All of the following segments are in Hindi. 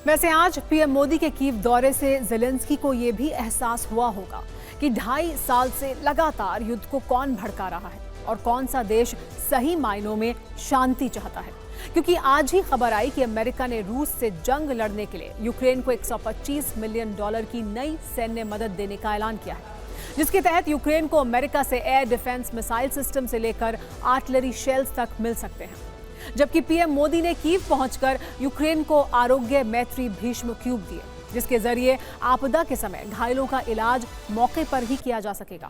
वैसे आज पीएम मोदी के कीव दौरे से ज़ेलेंस्की को ये भी एहसास हुआ होगा कि 2.5 साल से लगातार युद्ध को कौन भड़का रहा है और कौन सा देश सही मायनों में शांति चाहता है। क्योंकि आज ही खबर आई कि अमेरिका ने रूस से जंग लड़ने के लिए यूक्रेन को $125 मिलियन की नई सैन्य मदद देने का ऐलान किया है, जिसके तहत यूक्रेन को अमेरिका से एयर डिफेंस मिसाइल सिस्टम से लेकर आर्टिलरी शेल्स तक मिल सकते हैं। जबकि पीएम मोदी ने कीव पहुंचकर यूक्रेन को आरोग्य मैत्री भीष्म क्यूब दिए, जिसके जरिए आपदा के समय घायलों का इलाज मौके पर ही किया जा सकेगा।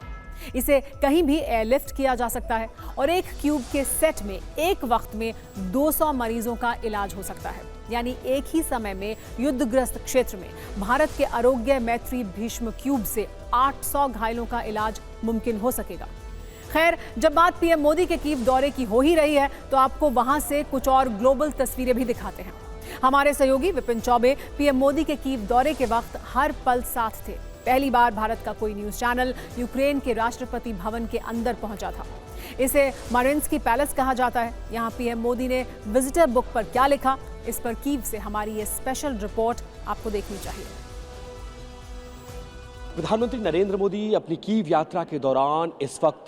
इसे कहीं भी एयरलिफ्ट किया जा सकता है और एक क्यूब के सेट में एक वक्त में 200 मरीजों का इलाज हो सकता है। यानी एक ही समय में युद्धग्रस्त क्षेत्र में भारत के आरोग्य मैत्री भीष्म क्यूब से 800 घायलों का इलाज मुमकिन हो सकेगा। खैर, जब बात पीएम मोदी के कीव दौरे की हो ही रही है तो आपको वहां से कुछ और ग्लोबल तस्वीरें भी दिखाते हैं। हमारे सहयोगी विपिन चौबे पीएम मोदी के कीव दौरे के वक्त हर पल साथ थे। पहली बार भारत का कोई न्यूज चैनल यूक्रेन के राष्ट्रपति भवन के अंदर पहुंचा था। इसे मारिंस्की पैलेस कहा जाता है। यहां पीएम मोदी ने विजिटर बुक पर क्या लिखा, इस पर कीव से हमारी ये स्पेशल रिपोर्ट आपको देखनी चाहिए। प्रधानमंत्री नरेंद्र मोदी अपनी कीव यात्रा के दौरान इस वक्त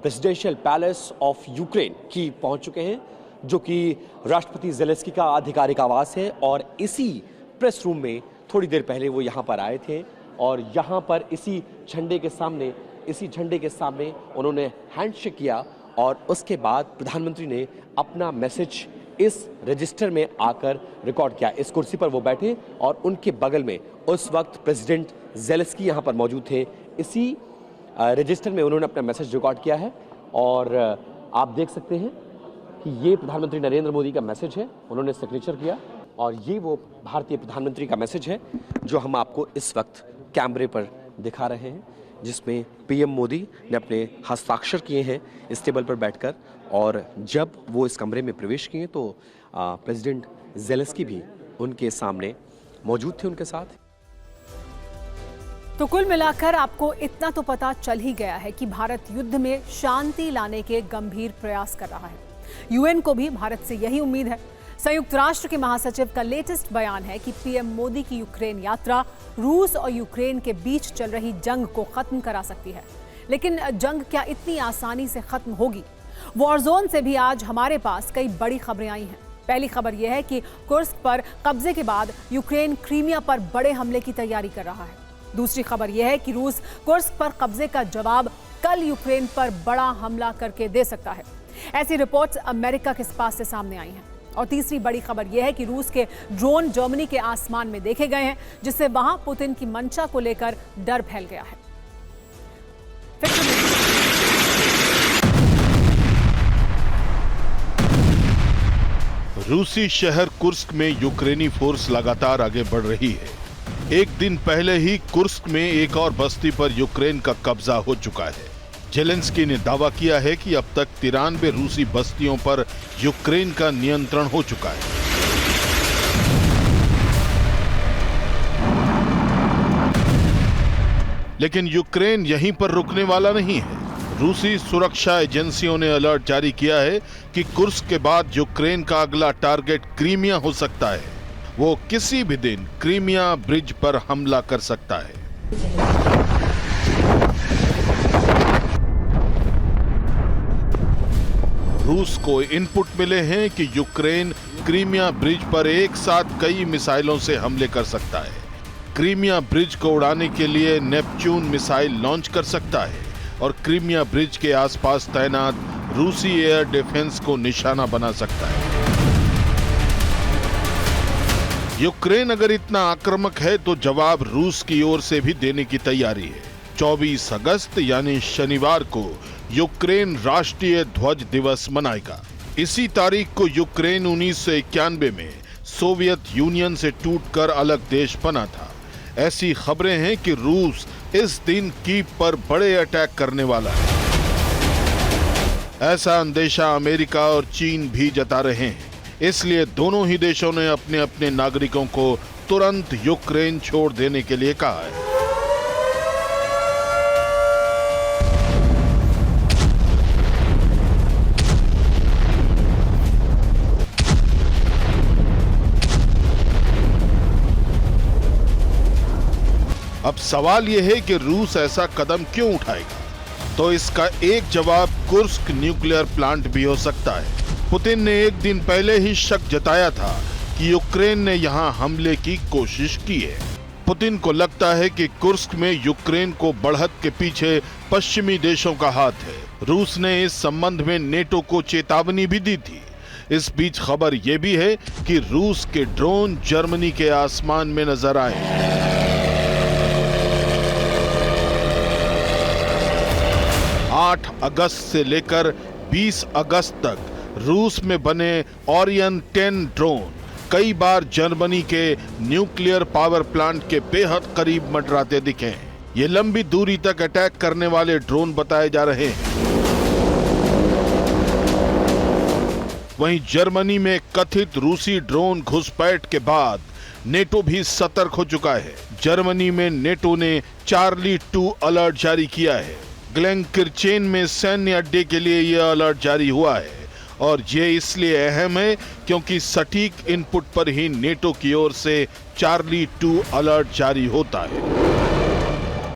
presidential palace of Ukraine Kyiv पहुंच चुके हैं, जो कि राष्ट्रपति ज़ेलेंस्की का आधिकारिक आवास है। और इसी प्रेस रूम में थोड़ी देर पहले वो यहाँ पर आए थे और यहाँ पर इसी झंडे के सामने उन्होंने हैंडशेक किया और उसके बाद प्रधानमंत्री ने अपना मैसेज इस रजिस्टर में आकर रिकॉर्ड किया। इस कुर्सी पर वो बैठे और उनके बगल में उस वक्त प्रेसिडेंट ज़ेलेंस्की यहाँ पर मौजूद थे। इसी रजिस्टर में उन्होंने अपना मैसेज रिकॉर्ड किया है और आप देख सकते हैं कि ये प्रधानमंत्री नरेंद्र मोदी का मैसेज है। उन्होंने सिग्नेचर किया और ये वो भारतीय प्रधानमंत्री का मैसेज है जो हम आपको इस वक्त कैमरे पर दिखा रहे हैं, जिसमें पीएम मोदी ने अपने हस्ताक्षर किए हैं इस टेबल पर बैठकर। और जब वो इस कमरे में प्रवेश किए तो प्रेसिडेंट ज़ेलेंस्की भी उनके सामने मौजूद थे उनके साथ। तो कुल मिलाकर आपको इतना तो पता चल ही गया है कि भारत युद्ध में शांति लाने के गंभीर प्रयास कर रहा है। यूएन को भी भारत से यही उम्मीद है। संयुक्त राष्ट्र के महासचिव का लेटेस्ट बयान है कि पीएम मोदी की यूक्रेन यात्रा रूस और यूक्रेन के बीच चल रही जंग को खत्म करा सकती है। लेकिन जंग क्या इतनी आसानी से खत्म होगी? वॉर जोन से भी आज हमारे पास कई बड़ी खबरें आई हैं। पहली खबर यह है कि कुर्स्क पर कब्जे के बाद यूक्रेन क्रीमिया पर बड़े हमले की तैयारी कर रहा है। दूसरी खबर यह है कि रूस कुर्स्क पर कब्जे का जवाब कल यूक्रेन पर बड़ा हमला करके दे सकता है। ऐसी रिपोर्ट्स अमेरिका के पास से सामने आई हैं। और तीसरी बड़ी खबर यह है कि रूस के ड्रोन जर्मनी के आसमान में देखे गए हैं, जिससे वहां पुतिन की मंशा को लेकर डर फैल गया है। रूसी शहर कुर्स्क में यूक्रेनी फोर्स लगातार आगे बढ़ रही है। एक दिन पहले ही कुर्स्क में एक और बस्ती पर यूक्रेन का कब्जा हो चुका है। ज़ेलेंस्की ने दावा किया है कि अब तक 93 रूसी बस्तियों पर यूक्रेन का नियंत्रण हो चुका है। लेकिन यूक्रेन यहीं पर रुकने वाला नहीं है। रूसी सुरक्षा एजेंसियों ने अलर्ट जारी किया है कि कुर्स्क के बाद यूक्रेन का अगला टारगेट क्रीमिया हो सकता है। वो किसी भी दिन क्रीमिया ब्रिज पर हमला कर सकता है। रूस को इनपुट मिले हैं कि यूक्रेन क्रीमिया ब्रिज पर एक साथ कई मिसाइलों से हमले कर सकता है। क्रीमिया ब्रिज को उड़ाने के लिए नेपच्यून मिसाइल लॉन्च कर सकता है और क्रीमिया ब्रिज के आसपास तैनात रूसी एयर डिफेंस को निशाना बना सकता है। यूक्रेन अगर इतना आक्रामक है तो जवाब रूस की ओर से भी देने की तैयारी है। 24 अगस्त यानी शनिवार को यूक्रेन राष्ट्रीय ध्वज दिवस मनाएगा। इसी तारीख को यूक्रेन 1991 में सोवियत यूनियन से टूटकर अलग देश बना था। ऐसी खबरें हैं कि रूस इस दिन कीव पर बड़े अटैक करने वाला है। ऐसा अंदेशा अमेरिका और चीन भी जता रहे हैं। इसलिए दोनों ही देशों ने अपने अपने नागरिकों को तुरंत यूक्रेन छोड़ देने के लिए कहा है। अब सवाल यह है कि रूस ऐसा कदम क्यों उठाएगा? तो इसका एक जवाब कुर्स्क न्यूक्लियर प्लांट भी हो सकता है। पुतिन ने एक दिन पहले ही शक जताया था कि यूक्रेन ने यहां हमले की कोशिश की है। पुतिन को लगता है कि कुर्स्क में यूक्रेन को बढ़त के पीछे पश्चिमी देशों का हाथ है। रूस ने इस संबंध में नेटो को चेतावनी भी दी थी। इस बीच खबर यह भी है कि रूस के ड्रोन जर्मनी के आसमान में नजर आए। 8 अगस्त से लेकर 20 अगस्त तक रूस में बने ओरियन 10 ड्रोन कई बार जर्मनी के न्यूक्लियर पावर प्लांट के बेहद करीब मंडराते दिखे। ये लंबी दूरी तक अटैक करने वाले ड्रोन बताए जा रहे हैं। वहीं जर्मनी में कथित रूसी ड्रोन घुसपैठ के बाद नेटो भी सतर्क हो चुका है। जर्मनी में नेटो ने चार्ली 2 अलर्ट जारी किया है। ग्लेनकिर्चेन में सैन्य अड्डे के लिए यह अलर्ट जारी हुआ है और ये इसलिए अहम है क्योंकि सटीक इनपुट पर ही नेटो की ओर से चार्ली 2 अलर्ट जारी होता है।